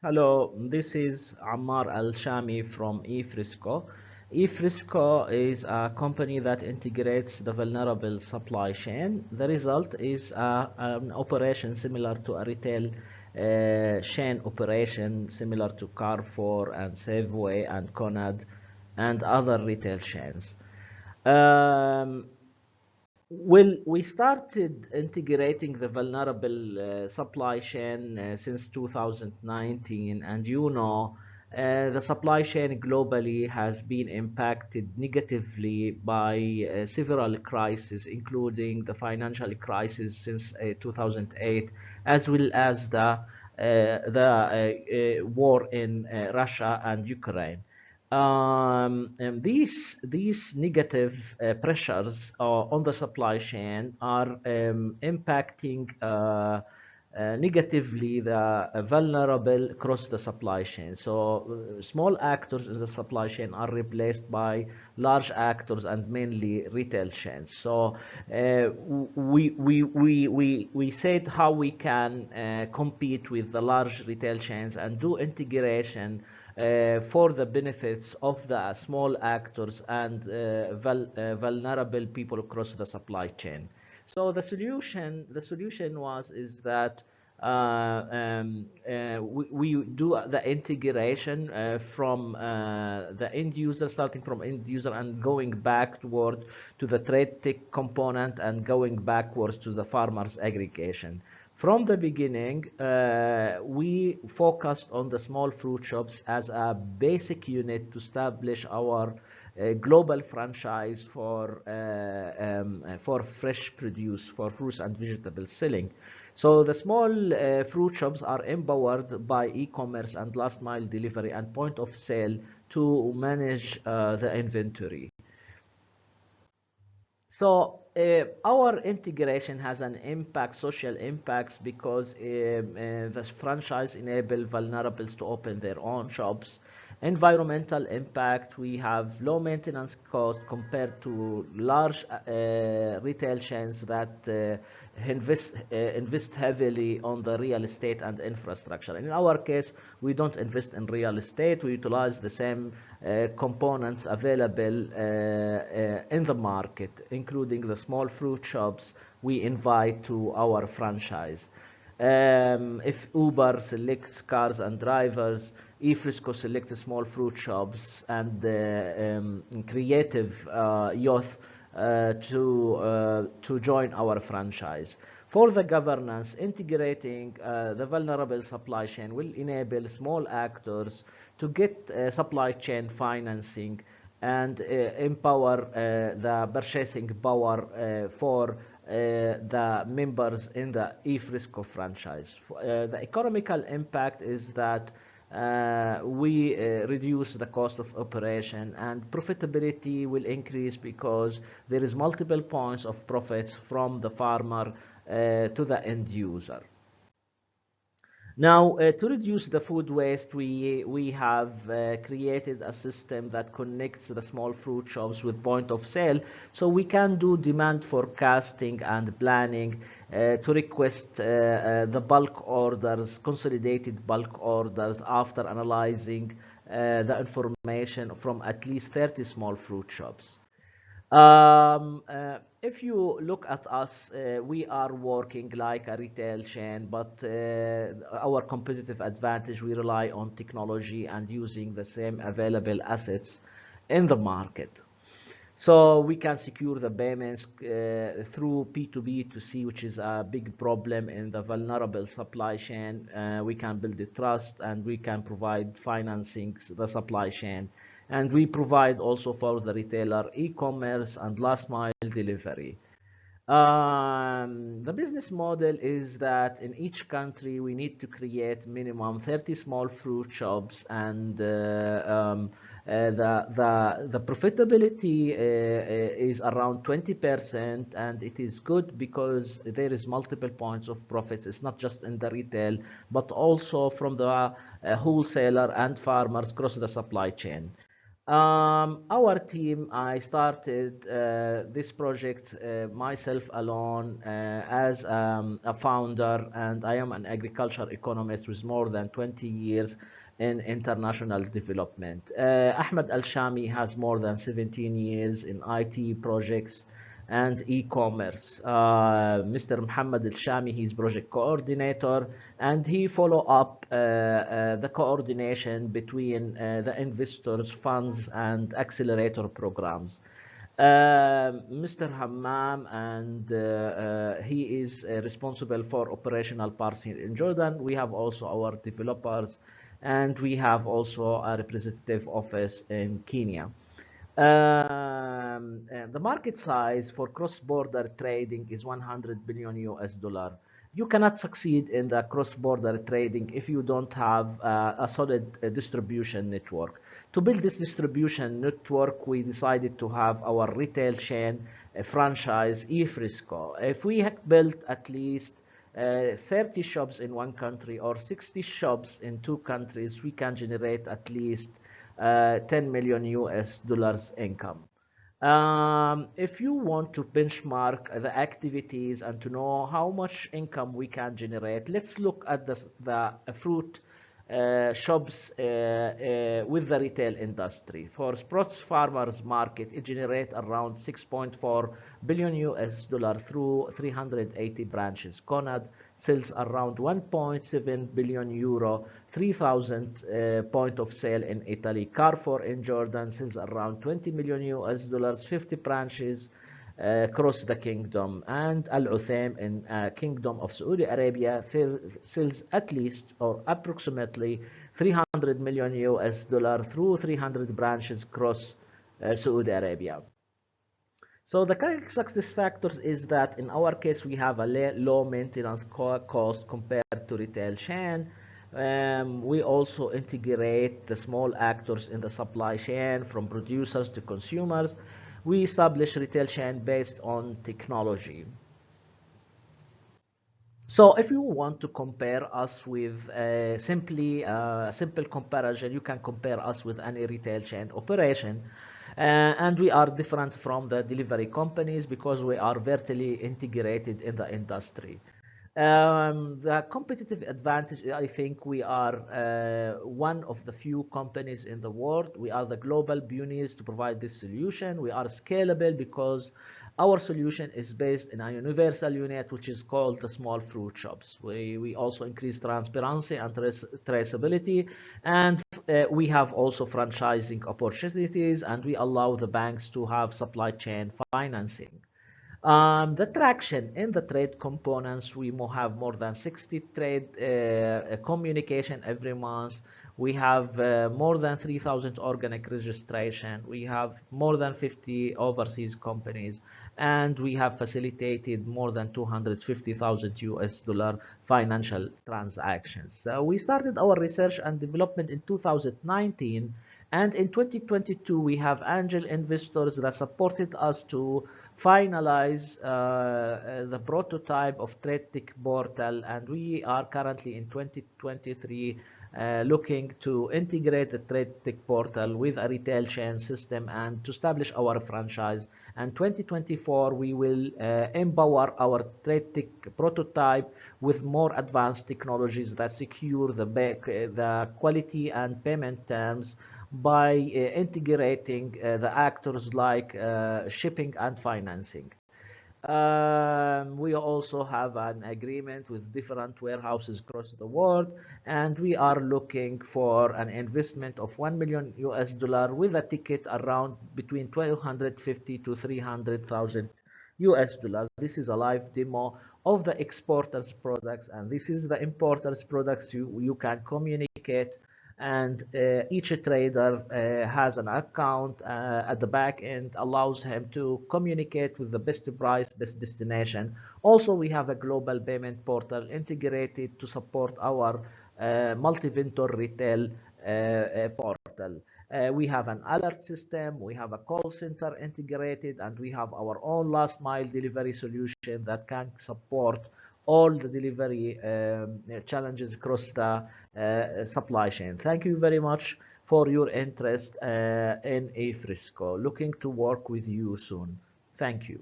Hello, this is Ammar Al-Shami from Efresco. Efresco is a company that integrates the vulnerable supply chain. The result is an operation similar to a retail chain operation, similar to Carrefour and Safeway and Conad and other retail chains. Um, well, we started integrating the vulnerable supply chain since 2019, and the supply chain globally has been impacted negatively by several crises, including the financial crisis since 2008, as well as the war in Russia and Ukraine. These negative pressures on the supply chain are impacting negatively the vulnerable across the supply chain. So small actors in the supply chain are replaced by large actors and mainly retail chains. So we said how we can compete with the large retail chains and do integration for the benefits of the small actors and vulnerable people across the supply chain. So the solution is that we do the integration from the end user, starting from end user and going back toward to the trade tech component and going backwards to the farmers aggregation. From the beginning, we focused on the small fruit shops as a basic unit to establish our global franchise for fresh produce, for fruits and vegetables selling. So the small fruit shops are empowered by e-commerce and last mile delivery and point of sale to manage the inventory. So our integration has an impact, social impacts, because the franchise enable vulnerables to open their own shops. Environmental impact, we have low maintenance cost compared to large retail chains that invest heavily on the real estate and infrastructure. In our case, we don't invest in real estate. We utilize the same components available in the market, including the small fruit shops we invite to our franchise. If Uber selects cars and drivers, Efresco selects small fruit shops and creative youth to join our franchise. For the governance, integrating the vulnerable supply chain will enable small actors to get supply chain financing and empower the purchasing power for the members in the Efresco franchise. The economical impact is that we reduce the cost of operation and profitability will increase because there is multiple points of profits from the farmer to the end user. Now, to reduce the food waste, we have created a system that connects the small fruit shops with point of sale, so we can do demand forecasting and planning to request the bulk orders, consolidated bulk orders, after analyzing the information from at least 30 small fruit shops. If you look at us, we are working like a retail chain, but our competitive advantage, we rely on technology and using the same available assets in the market. So we can secure the payments through P2B to C, which is a big problem in the vulnerable supply chain. We can build the trust and we can provide financing the supply chain. And we provide also for the retailer e-commerce and last mile delivery. The business model is that in each country we need to create minimum 30 small fruit shops, and the profitability is around 20%, and it is good because there is multiple points of profits. It's not just in the retail, but also from the wholesaler and farmers across the supply chain. Our team, I started this project myself alone as a founder, and I am an agriculture economist with more than 20 years in international development. Ahmed Al-Shami has more than 17 years in IT projects and e-commerce. Mr. Muhammad Al-Shami, he's project coordinator, and he follow up the coordination between the investors, funds, and accelerator programs. Mr. Hammam, and he is responsible for operational parts here in Jordan. We have also our developers, and we have also a representative office in Kenya. The market size for cross-border trading is 100 billion US dollar. You cannot succeed in the cross-border trading if you don't have a solid distribution network. To build this distribution network, we decided to have our retail chain franchise, Efresco. If we had built at least 30 shops in one country or 60 shops in two countries, we can generate at least 10 million US dollars income. If you want to benchmark the activities and to know how much income we can generate, let's look at the fruit shops with the retail industry. For Sprott's Farmers Market, it generates around 6.4 billion US dollar through 380 branches. Conad sells around 1.7 billion euro, 3,000 point of sale in Italy. Carrefour in Jordan sells around 20 million US dollars, 50 branches across the kingdom. And Al Uthaim in Kingdom of Saudi Arabia sells at least or approximately 300 million US dollar through 300 branches across Saudi Arabia. So the success factors is that in our case we have a low maintenance cost compared to retail chain. We also integrate the small actors in the supply chain from producers to consumers. We establish retail chain based on technology. So if you want to compare us with simply a simple comparison, you can compare us with any retail chain operation. And we are different from the delivery companies because we are vertically integrated in the industry. The competitive advantage, I think we are one of the few companies in the world. We are the global pioneers to provide this solution. We are scalable because our solution is based in a universal unit, which is called the small fruit shops. We also increase transparency and traceability, and we have also franchising opportunities, and we allow the banks to have supply chain financing. The traction in the trade components, we have more than 60 trade communication every month. We have more than 3,000 organic registration. We have more than 50 overseas companies, and we have facilitated more than 250,000 US dollar financial transactions. So we started our research and development in 2019, and in 2022 we have angel investors that supported us to finalize the prototype of TradeTech portal, and we are currently in 2023 looking to integrate the TradeTech portal with a retail chain system and to establish our franchise. And 2024 we will empower our TradeTech prototype with more advanced technologies that secure the quality and payment terms by integrating the actors like shipping and financing. We also have an agreement with different warehouses across the world, and we are looking for an investment of 1 million US dollar with a ticket around between 250 to 300,000 US dollars. This is a live demo of the exporters products, and this is the importers products you can communicate, and each trader has an account at the back end, allows him to communicate with the best price, best destination. Also, we have a global payment portal integrated to support our multi-vendor retail portal. We have an alert system, we have a call center integrated, and we have our own last mile delivery solution that can support all the delivery challenges across the supply chain. Thank you very much for your interest in Efresco. Looking to work with you soon. Thank you.